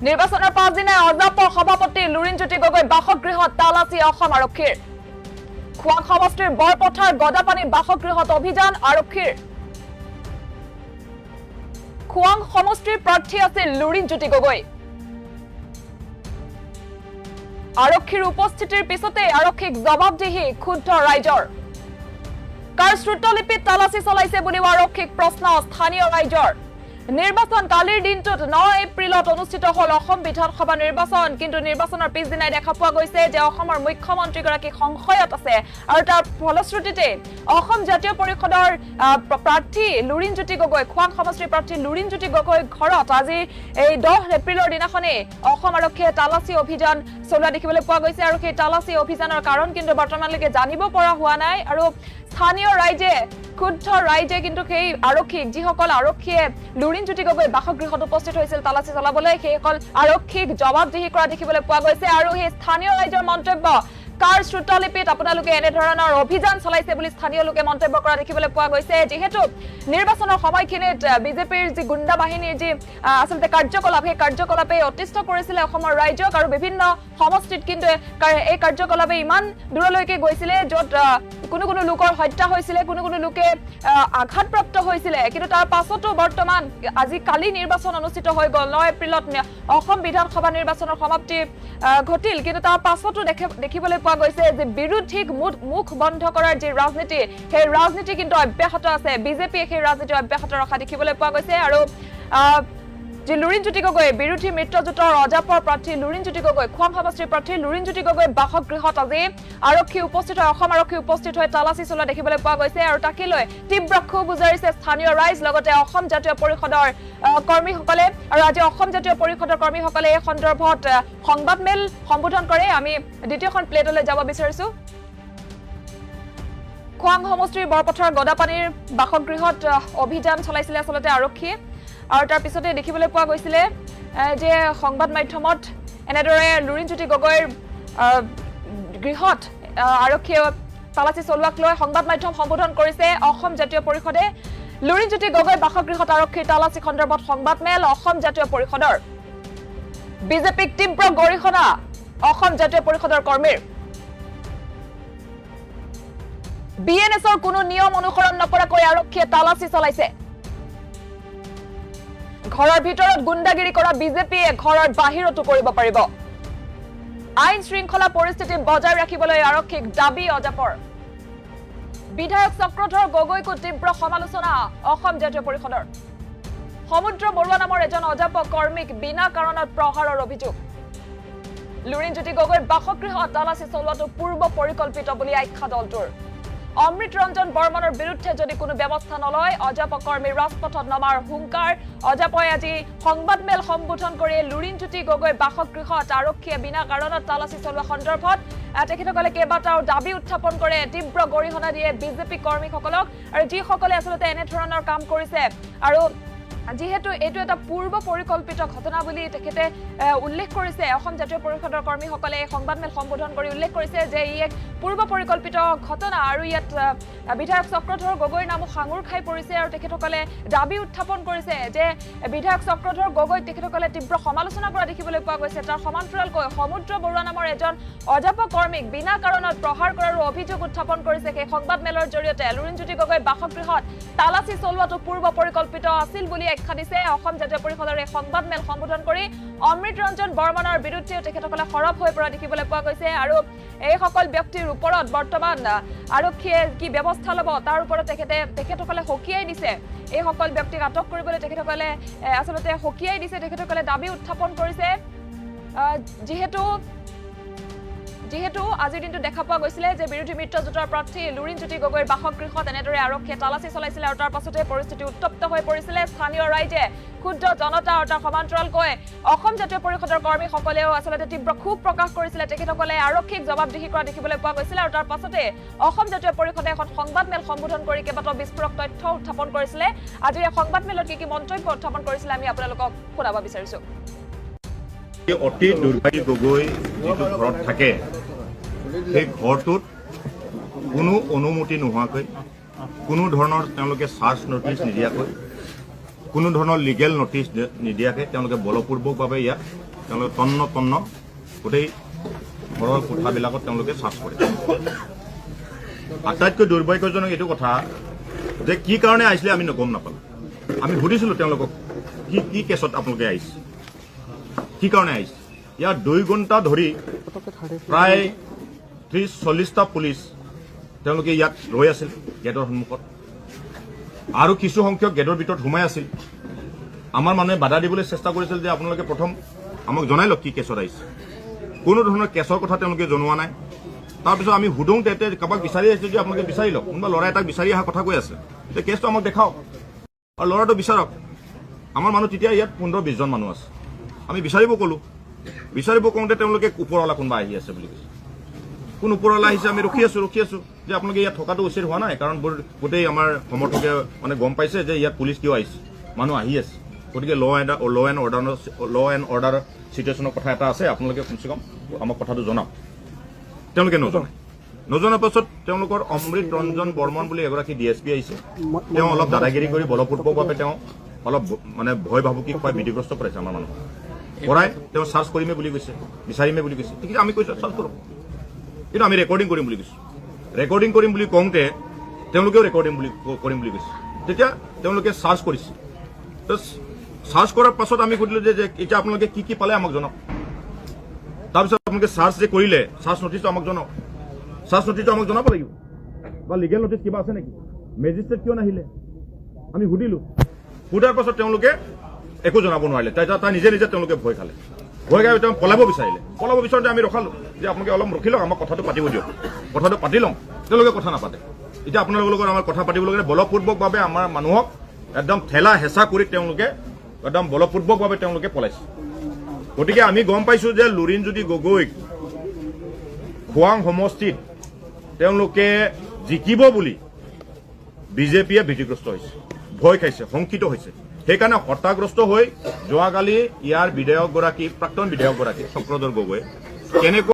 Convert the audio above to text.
নিৰ্বাচনৰ পাছদিনা অজাপ সভাপতি লুৰিণজ্যোতি গগৈ বাসগৃহত তালাচী অসম আৰক্ষীৰ খোৱাং সমষ্টিৰ বৰপথাৰ গদাপানী বাসগৃহত অভিযান আৰক্ষীৰ খোৱাং সমষ্টিৰ প্ৰাৰ্থী আছিল লুৰিণজ্যোতি গগৈ আৰক্ষীৰ উপস্থিতিৰ পিছতে আৰক্ষীক জবাবদিহি ক্ষুব্ধ ৰাইজৰ কাৰ শ্ৰুতলিপিত তালাচী চলাইছে বুলিও আৰক্ষীক প্ৰশ্ন স্থানীয় ৰাইজৰ নিৰ্বাচন কালিৰ দিনটোত 9 এপ্ৰিলত অনুষ্ঠিত হল অসম বিধানসভা নিৰ্বাচন কিন্তু নিৰ্বাচনৰ পিছদিনাই দেখা পোৱা গৈছে যে অসমৰ মুখ্যমন্ত্ৰীগৰাকী সংশয়ত আছে আৰু তাৰ ফলশ্ৰুতিতে অসম জাতীয় পৰিষদৰ প্ৰাৰ্থী লুৰিণজ্যোতি গগৈ খোৱাং সমষ্টিৰ প্ৰাৰ্থী লুৰিণজ্যোতি গগৈ ঘৰত আজি এই 10 এপ্ৰিলৰ দিনাখনে অসম আৰক্ষীয়ে তালাচী অভিযান চলোৱা দেখিবলৈ পোৱা গৈছে আৰু সেই তালাচী অভিযানৰ কাৰণ কিন্তু বৰ্তমানলৈকে জানিব পৰা হোৱা নাই আৰু স্থানীয় ৰাইজে ক্ষুব্ধ ৰাইজে কিন্তু সেই আৰক্ষীক যিসকল আৰক্ষীয়ে লুৰিণজ্যোতি গগৈ বাসগৃহত উপস্থিত হৈছিল তালাচী চলাবলৈ সেইসকল আৰক্ষীক জবাবদিহি কৰা দেখিবলৈ পোৱা গৈছে আৰু সেই স্থানীয় ৰাইজৰ মন্তব্য কাৰ শ্ৰুতলিপিত আপোনালোকে এনে ধৰণৰ অভিযান চলাইছে বুলি স্থানীয় লোকে মন্তব্য কৰা দেখিবলৈ পোৱা গৈছে যিহেতু নিৰ্বাচনৰ সময়খিনিত বিজেপিৰ যি গুণ্ডা বাহিনীৰ যি আচলতে কাৰ্যকলাপ সেই কাৰ্যকলাপে অতিষ্ঠ কৰিছিলে অসমৰ ৰাইজক আৰু বিভিন্ন সমষ্টিত কিন্তু এই কাৰ্যকলাপে ইমান দূৰলৈকে গৈছিলে য'ত কোনো কোনো লোকৰ হত্যা হৈছিলে কোনো কোনো লোকে আঘাতপ্ৰাপ্ত হৈছিলে কিন্তু তাৰ পাছতো বৰ্তমান আজি কালি নিৰ্বাচন অনুষ্ঠিত হৈ গ'ল 9 এপ্ৰিলত অসম বিধানসভা নিৰ্বাচনৰ সমাপ্তি ঘটিল কিন্তু তাৰ পাছতো দেখিবলৈ পোৱা গৈছে যে বিৰোধীক মুখ বন্ধ কৰাৰ যি ৰাজনীতি সেই ৰাজনীতি কিন্তু অব্যাহত আছে বিজেপিয়ে সেই ৰাজনীতি অব্যাহত ৰখা দেখিবলৈ পোৱা গৈছে আৰু যে লুৰিণজ্যোতি গগৈ বিৰোধী মিত্ৰজোঁটৰ অজাপৰ প্ৰাৰ্থী লুৰিণজ্যোতি গগৈ খোৱাং সমষ্টিৰ প্ৰাৰ্থী লুৰিণজ্যোতি গগৈ বাসগৃহত আজি আৰক্ষী উপস্থিত হয় অসম আৰক্ষী উপস্থিত হৈ তালাচী চলোৱা দেখিবলৈ পোৱা গৈছে আৰু তাকে লৈ তীব্ৰ ক্ষোভ উজাৰিছে স্থানীয় ৰাইজ লগতে অসম জাতীয় পৰিষদৰ কৰ্মীসকলে আৰু আজি অসম জাতীয় পৰিষদৰ কৰ্মীসকলে এই সন্দৰ্ভত সংবাদমেল সম্বোধন কৰে আমি দ্বিতীয়খন প্লেটলৈ যাব বিচাৰিছো খোৱাং সমষ্টিৰ বৰপথাৰ গদাপানীৰ বাসগৃহত অভিযান চলাইছিলে আচলতে আৰক্ষীয়ে আৰু তাৰ পিছতে দেখিবলৈ পোৱা গৈছিলে যে সংবাদ মাধ্যমত এনেদৰে লুৰিণজ্যোতি গগৈৰ গৃহত আৰক্ষীয়ে তালাচী চলোৱাক লৈ সংবাদ মাধ্যম সম্বোধন কৰিছে অসম জাতীয় পৰিষদে লুৰিণজ্যোতি গগৈ বাসগৃহত আৰক্ষীৰ তালাচী সন্দৰ্ভত সংবাদমেল অসম জাতীয় পৰিষদৰ বিজেপিক তীব্ৰ গৰিহণা অসম জাতীয় পৰিষদৰ কৰ্মীৰ বিএনএছৰ কোনো নিয়ম অনুসৰণ নকৰাকৈ আৰক্ষীয়ে তালাচী চলাইছে ঘৰৰ ভিতৰত গুণ্ডাগিৰি কৰা বিজেপিয়ে ঘৰৰ বাহিৰতো কৰিব পাৰিব আইন শৃংখলা পৰিস্থিতি বজাই ৰাখিবলৈ আৰক্ষীক দাবী অজাপৰ বিধায়ক চক্ৰধৰ গগৈকো তীব্ৰ সমালোচনা অসম জাতীয় পৰিষদৰ সমুদ্ৰ বৰুৱা নামৰ এজন অজাপ কৰ্মীক বিনা কাৰণত প্ৰহাৰৰ অভিযোগ লুৰিণজ্যোতি গগৈৰ বাসগৃহত তালাচী চলোৱাটো পূৰ্ব পৰিকল্পিত বুলি আখ্যা দলটোৰ অমৃত ৰঞ্জন বৰ্মনৰ বিৰুদ্ধে যদি কোনো ব্যৱস্থা নলয় অজাপ কৰ্মী ৰাজপথত নমাৰ হুংকাৰ অজাপই আজি সংবাদমেল সম্বোধন কৰি লুৰিণজ্যোতি গগৈ বাসগৃহত আৰক্ষীয়ে বিনা কাৰণত তালাচী চলোৱা সন্দৰ্ভত তেখেতসকলে কেইবাটাও দাবী উত্থাপন কৰে তীব্ৰ গৰিহণা দিয়ে বিজেপি কৰ্মীসকলক আৰু যিসকলে আচলতে এনে ধৰণৰ কাম কৰিছে আৰু যেহেতু এইটো এটা পূৰ্ব পৰিকল্পিত ঘটনা বুলি তেখেতে উল্লেখ কৰিছে অসম জাতীয় পৰিষদৰ কৰ্মীসকলে সংবাদমেল সম্বোধন কৰি উল্লেখ কৰিছে যে ই এক পূৰ্ব পৰিকল্পিত ঘটনা আৰু ইয়াত বিধায়ক চক্ৰধৰ গগৈৰ নামো সাঙুৰ খাই পৰিছে আৰু তেখেতসকলে দাবী উত্থাপন কৰিছে যে বিধায়ক চক্ৰধৰ গগৈক তেখেতসকলে তীব্ৰ সমালোচনা কৰা দেখিবলৈ পোৱা গৈছে তাৰ সমান্তৰালকৈ সমুদ্ৰ বৰুৱা নামৰ এজন অজাপ কৰ্মীক বিনা কাৰণত প্ৰহাৰ কৰাৰ অভিযোগ উত্থাপন কৰিছে সেই সংবাদমেলৰ জৰিয়তে লুৰিণজ্যোতি গগৈ বাসগৃহত তালাচী চলোৱাটো পূৰ্ব পৰিকল্পিত আছিল বুলি আখ্যা দিছে অসম জাতীয় পৰিষদৰ এই সংবাদমেল সম্বোধন কৰি অমৃত ৰঞ্জন বৰ্মনৰ বিৰুদ্ধে তেখেতসকলে সৰব হৈ পৰা দেখিবলৈ পোৱা গৈছে আৰু এই সকল ব্যক্তিৰ ওপৰত বৰ্তমান আৰক্ষীয়ে কি ব্যৱস্থা ল'ব তাৰ ওপৰত তেখেতসকলে সকীয়াই দিছে এই সকল ব্যক্তিক আটক কৰিবলৈ তেখেতসকলে আচলতে সকীয়াই দিছে তেখেতসকলে দাবী উত্থাপন কৰিছে যিহেতু আজিৰ দিনটো দেখা পোৱা গৈছিলে যে বিৰোধী মিত্ৰজোঁটৰ প্ৰাৰ্থী লুৰিণজ্যোতি গগৈৰ বাসগৃহত এনেদৰে আৰক্ষীয়ে তালাচী চলাইছিলে আৰু তাৰ পাছতে পৰিস্থিতি উত্তপ্ত হৈ পৰিছিলে স্থানীয় ৰাইজে ক্ষুব্ধ জনতা আৰু তাৰ সমান্তৰালকৈ অসম জাতীয় পৰিষদৰ কৰ্মীসকলেও আচলতে তীব্ৰ ক্ষোভ প্ৰকাশ কৰিছিলে তেখেতসকলে আৰক্ষীক জবাবদিহি কৰা দেখিবলৈ পোৱা গৈছিলে আৰু তাৰ পাছতে অসম জাতীয় পৰিষদে এখন সংবাদমেল সম্বোধন কৰি কেইবাটাও বিস্ফোৰক তথ্য উত্থাপন কৰিছিলে আজি এই সংবাদমেলত কি মন্তব্য উত্থাপন কৰিছিলে আমি আপোনালোকক শুনাব বিচাৰিছো অতি দুৰ্ভাগ্য গগৈ যিটো ঘৰত থাকে সেই ঘৰটোত কোনো অনুমতি নোহোৱাকৈ কোনো ধৰণৰ তেওঁলোকে চাৰ্জ নটিচ নিদিয়াকৈ কোনো ধৰণৰ লিগেল নটিচ নিদিয়াকৈ তেওঁলোকে বলপূৰ্বকভাৱে ইয়াত তেওঁলোকে তন্ন গোটেই ঘৰৰ কোঠাবিলাকত তেওঁলোকে চাৰ্চ কৰে। আটাইতকৈ দুৰ্ভাগ্যজনক এইটো কথা যে কি কাৰণে আহিছিলে আমি গম নাপালোঁ। আমি সুধিছিলোঁ তেওঁলোকক কি কেছত আপোনালোকে আহিছে, কি কাৰণে আহিছে। ইয়াত 2 ঘণ্টা ধৰি প্ৰায় 30-40টা পুলিচ তেওঁলোকে ইয়াত ৰৈ আছিল গেটৰ সন্মুখত, আৰু কিছু সংখ্যক গেটৰ ভিতৰত সোমাই আছিল। আমাৰ মানুহে বাধা দিবলৈ চেষ্টা কৰিছিল যে আপোনালোকে প্ৰথম আমাক জনাই লওক কি কেছত আহিছে। কোনো ধৰণৰ কেছৰ কথা তেওঁলোকে জনোৱা নাই। তাৰপিছত আমি সুধোঁ তেতে কাৰোবাক বিচাৰি আহিছে যে আপোনালোকে বিচাৰি লওক, কোনোবা ল'ৰা এটাক বিচাৰি অহা কথা কৈ আছে, যে কেছটো আমাক দেখাওক আৰু ল'ৰাটো বিচাৰক। আমাৰ মানুহ তেতিয়া ইয়াত 15-20 জন মানুহ আছে। আমি বিচাৰিব ক'লোঁ, বিচাৰিব কওঁতে তেওঁলোকে ওপৰৱালা কোনোবা আহি আছে বুলি কৈছে। কোন ওপৰৱালা আহিছে আমি ৰখি আছোঁ যে আপোনালোকে ইয়াত থকাটো উচিত হোৱা নাই, কাৰণ গোটেই আমাৰ সমৰ্থকে মানে গম পাইছে যে ইয়াত পুলিচ কিয় আহিছে, মানুহ আহি আছে, গতিকে ল এণ্ড অৰ্ডাৰ চিটুৱেশ্যনৰ কথা এটা আছে, আপোনালোকে কমচে কম আমাক কথাটো জনাওক। তেওঁলোকে নজনাৰ পাছত তেওঁলোকৰ অমৃত ৰঞ্জন বৰ্মন বুলি এগৰাকী DSP আহিছে। তেওঁ অলপ দাদাগিৰি কৰি বলপূৰ্বকভাৱে তেওঁ অলপ মানে ভয় ভাবুকি খুৱাই ভীতিগ্ৰস্ত কৰাইছে আমাৰ মানুহক। কৰাই তেওঁ চাৰ্চ কৰিমে বুলি কৈছে, বিচাৰিমে বুলি কৈছে। ঠিক আছে, আমি কৈছোঁ চাৰ্চ কৰক, কিন্তু আমি ৰেকৰ্ডিং কৰিম বুলি কৈছোঁ। ৰেকৰ্ডিং কৰিম বুলি কওঁতে তেওঁলোকেও ৰেকৰ্ডিং কৰিম বুলি কৈছে। তেতিয়া তেওঁলোকে চাৰ্চ কৰিছে। চাৰ্চ কৰাৰ পাছত আমি সুধিলোঁ যে এতিয়া আপোনালোকে কি পালে আমাক জনাওক। তাৰপিছত আপোনালোকে চাৰ্চ যে কৰিলে, চাৰ্চ নটিচটো আমাক জনাওক। চাৰ্চ নটিচটো আমাক জনাব লাগিব, বা লিগেল নটিচ কিবা আছে নেকি, মেজিষ্ট্ৰেট কিয় নাহিলে আমি সুধিলোঁ। সোধাৰ পাছত তেওঁলোকে একো জনাব নোৱাৰিলে। তাই নিজে তেওঁলোকে ভয় খালে। ভয় খাই তেওঁ পলাব বিচাৰোঁতে আমি ৰখালোঁ যে আপোনালোকে অলপ ৰখি লওক, আমাক কথাটো পাতিব দিয়ক, কথাটো পাতি লওঁ। তেওঁলোকে কথা নাপাতে। এতিয়া আপোনালোকৰ লগত আমাৰ কথা পাতিবলৈ গ'লে বলপূৰ্বকভাৱে আমাৰ মানুহক একদম ঠেলা হেঁচা কৰি তেওঁলোকে একদম বলপূৰ্বকভাৱে তেওঁলোকে পলাইছে। গতিকে আমি গম পাইছোঁ যে লুৰিণজ্যোতি গগৈক খোৱাং সমষ্টিত তেওঁলোকে জিকিব বুলি বিজেপিয়ে ভীতিগ্ৰস্ত হৈছে, ভয় খাইছে, শংকিত হৈছে। সেইকাৰণে হতাগ্ৰস্ত হৈ যোৱাকালি ইয়াৰ প্ৰাক্তন বিধায়কগৰাকী চক্ৰধৰ গগৈয়ে কেনেকৈ